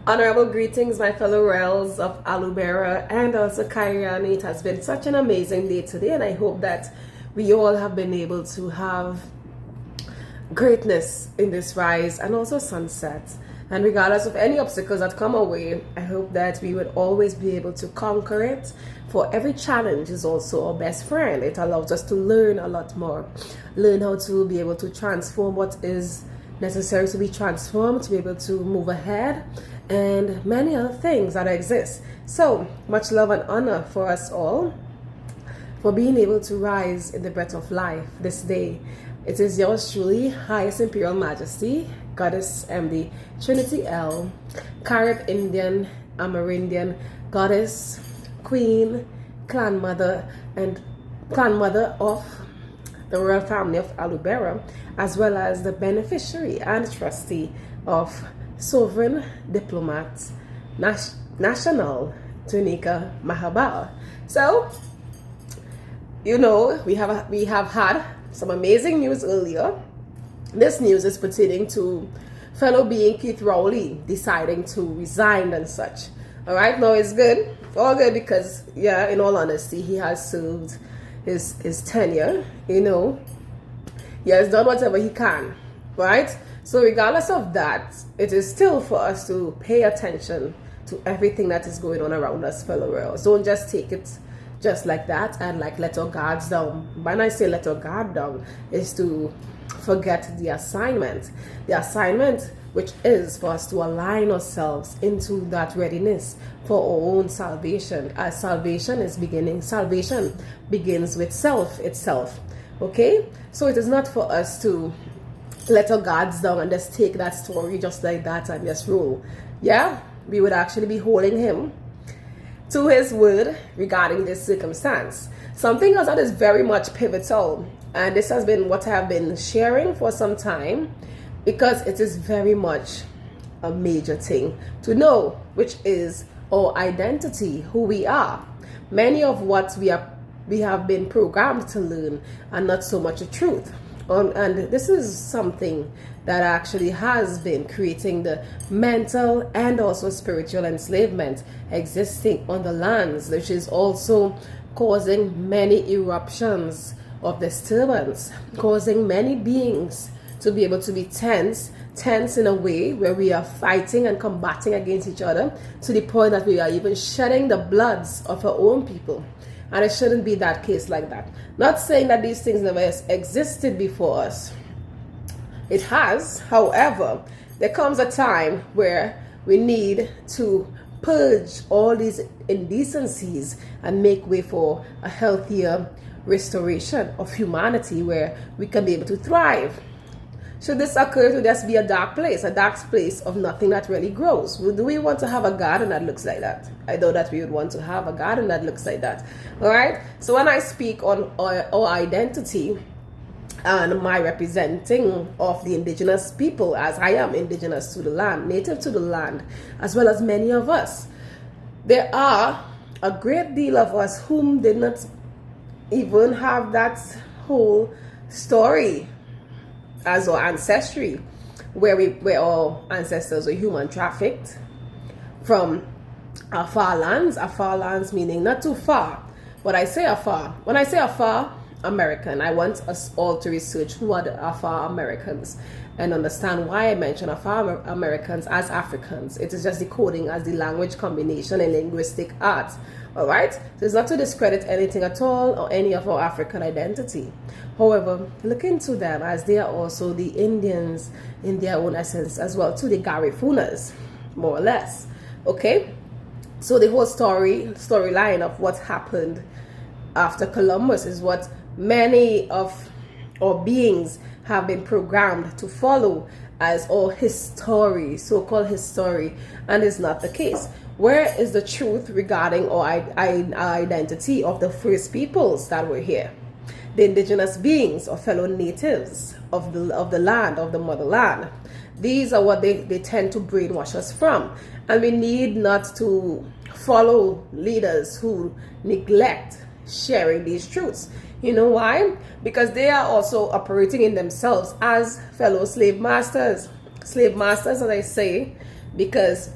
Honorable greetings, my fellow royals of Alubera and also Kairiani. It has been such an amazing day today, and I hope that we all have been able to have greatness in this rise and also sunset. And regardless of any obstacles that come our way, I hope that we would always be able to conquer it. For every challenge is also our best friend. It allows us to learn a lot more, learn how to be able to transform what is necessary to be transformed, to be able to move ahead, and many other things that exist. So much love and honor for us all for being able to rise in the breath of life this day. It is yours truly, Highest Imperial Majesty, Goddess M.D Trinity L, Carib Indian, Amerindian, Goddess, Queen, Clan Mother, and Clan Mother of the royal family of Alubera, as well as the beneficiary and trustee of Sovereign Diplomat National Ternicka Mahabal. So, you know, we have had some amazing news earlier. This news is pertaining to fellow being Keith Rowley deciding to resign and such. All right, now it's good, all good, because yeah, in all honesty, he has served his tenure. You know, he has done whatever he can, right? So regardless of that, it is still for us to pay attention to everything that is going on around us, fellow royals. Don't just take it just like that and like let our guards down. When I say let our guard down, is to forget the assignment. The assignment, which is for us to align ourselves into that readiness for our own salvation. As salvation begins with self itself. Okay? So it is not for us to let our guards down and just take that story just like that and just roll. Yeah? We would actually be holding him to his word regarding this circumstance. Something else that is very much pivotal, and this has been what I have been sharing for some time, because it is very much a major thing to know, which is our identity, who we are. Many of what we have been programmed to learn and not so much the truth. And this is something that actually has been creating the mental and also spiritual enslavement existing on the lands, which is also causing many eruptions of disturbance, causing many beings to be able to be tense in a way where we are fighting and combating against each other to the point that we are even shedding the bloods of our own people. And it shouldn't be that case like that. Not saying that these things never existed before us. It has. However, there comes a time where we need to purge all these indecencies and make way for a healthier restoration of humanity where we can be able to thrive. Should this occur to just be a dark place of nothing that really grows? Do we want to have a garden that looks like that? I know that we would want to have a garden that looks like that. All right? So when I speak on our identity and my representing of the indigenous people, as I am indigenous to the land, native to the land, as well as many of us, there are a great deal of us whom did not even have that whole story as our ancestry, where our ancestors were human trafficked from our far lands meaning not too far. But I say afar. When I say afar American, I want us all to research who are the Afar Americans and understand why I mention Afar Americans as Africans. It is just decoding as the language combination in linguistic art. Alright? So it's not to discredit anything at all or any of our African identity. However, look into them as they are also the Indians in their own essence as well, to the Garifunas, more or less. Okay? So the whole storyline of what happened after Columbus is what many of our beings have been programmed to follow as our history, so-called history, and is not the case. Where is the truth regarding our identity of the first peoples that were here? The indigenous beings or fellow natives of the land, of the motherland. These are what they tend to brainwash us from. And we need not to follow leaders who neglect sharing these truths. You know why? Because they are also operating in themselves as fellow slave masters. Slave masters, as I say, because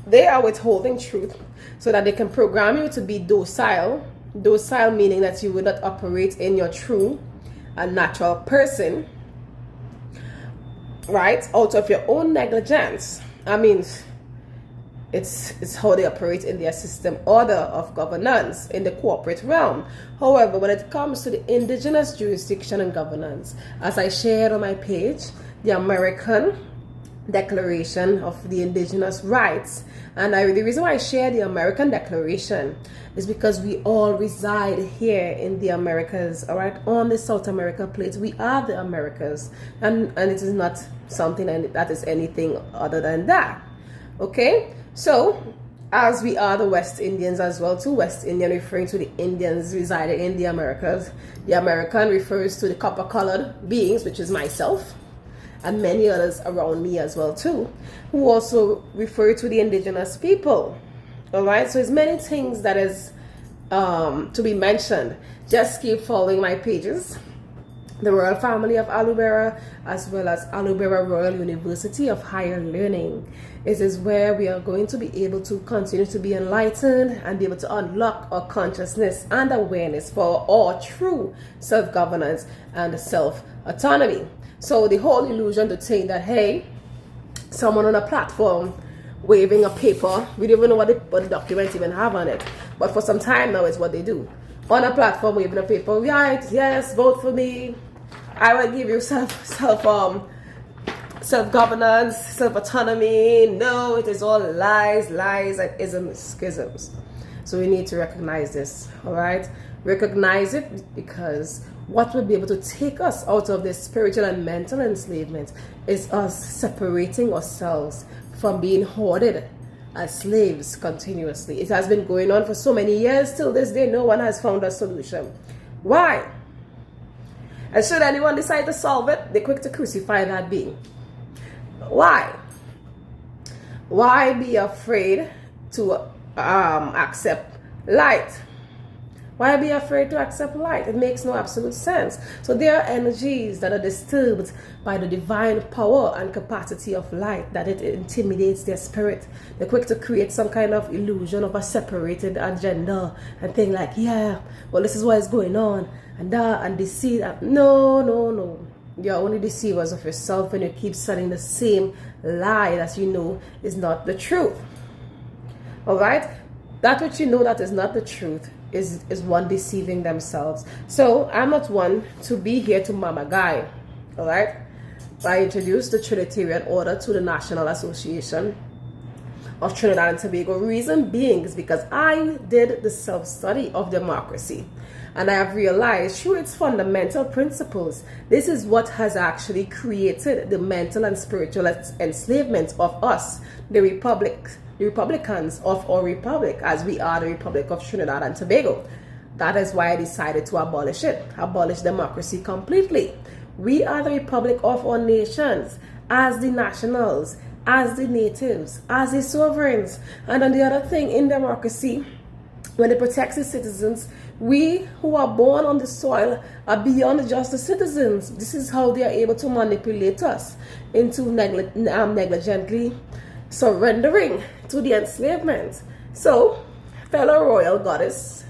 They are withholding truth so that they can program you to be docile. Docile meaning that you will not operate in your true and natural person, right? Out of your own negligence. I mean, it's how they operate in their system order of governance in the corporate realm. However, when it comes to the indigenous jurisdiction and governance, as I shared on my page, the American Declaration of the Indigenous Rights, and the reason why I share the American Declaration is because we all reside here in the Americas, all right, on the South America plate. We are the Americas, and it is not something that is anything other than that. Okay, so as we are the West Indians as well, too, West Indian referring to the Indians residing in the Americas. The American refers to the copper-colored beings, which is myself, and many others around me as well too, who also refer to the indigenous people. All right, so there's many things that is to be mentioned. Just keep following my pages, the Royal Family of Alubera, as well as Alubera Royal University of Higher Learning. It is where we are going to be able to continue to be enlightened and be able to unlock our consciousness and awareness for our true self-governance and self-autonomy. So the whole illusion to think that, hey, someone on a platform waving a paper, we don't even know what the documents even have on it, but for some time now it's what they do. On a platform waving a paper, right, yes, vote for me, I will give you self-governance, self-autonomy. No, it is all lies and isms, schisms. So we need to recognize this, all right? Recognize it, because what will be able to take us out of this spiritual and mental enslavement is us separating ourselves from being hoarded as slaves continuously. It has been going on for so many years. Till this day, no one has found a solution. Why? And should anyone decide to solve it, they're quick to crucify that being. Why? Why be afraid to accept light? Why be afraid to accept light? It makes no absolute sense. So there are energies that are disturbed by the divine power and capacity of light, that it intimidates their spirit. They're quick to create some kind of illusion of a separated agenda and think like, yeah, well, this is what is going on, and that, and deceive. No. You're only deceivers of yourself when you keep selling the same lie that you know is not the truth. All right? That which you know that is not the truth is one deceiving themselves. So I'm not one to be here to mama guy. All right? I introduced the Trinitarian order to the National Association of Trinidad and Tobago. Reason being is because I did the self-study of democracy, and I have realized through its fundamental principles, this is what has actually created the mental and spiritual enslavement of us, the Republicans of our republic, as we are the Republic of Trinidad and Tobago. That is why I decided to abolish democracy completely. We are the Republic of our nations, as the nationals, as the natives, as the sovereigns. And then the other thing in democracy, when it protects the citizens, we who are born on the soil are beyond just the citizens. This is how they are able to manipulate us into negligently surrendering to the enslavement. So, fellow royal goddess,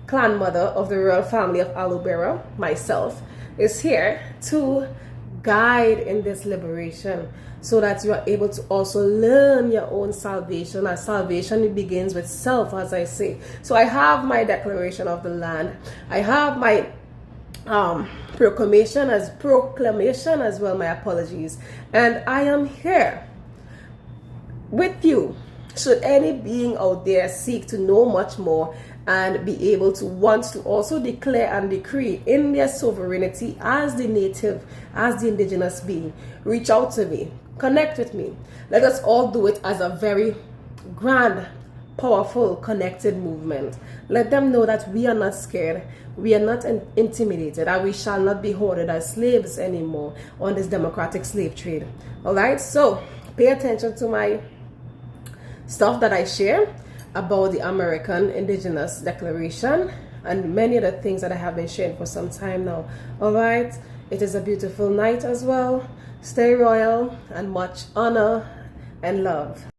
clan mother of the royal family of Alubera, myself, is here to guide in this liberation, so that you are able to also learn your own salvation. And salvation begins with self, as I say. So I have my declaration of the land. I have my proclamation as well, my apologies. And I am here with you. Should any being out there seek to know much more and be able to want to also declare and decree in their sovereignty as the native, as the indigenous being, reach out to me, connect with me. Let us all do it as a very grand, powerful, connected movement. Let them know that we are not scared, we are not intimidated, and we shall not be hoarded as slaves anymore on this democratic slave trade. All right, so pay attention to my stuff that I share about the American Indigenous Declaration and many other things that I have been sharing for some time now. All right, it is a beautiful night as well. Stay royal and much honor and love.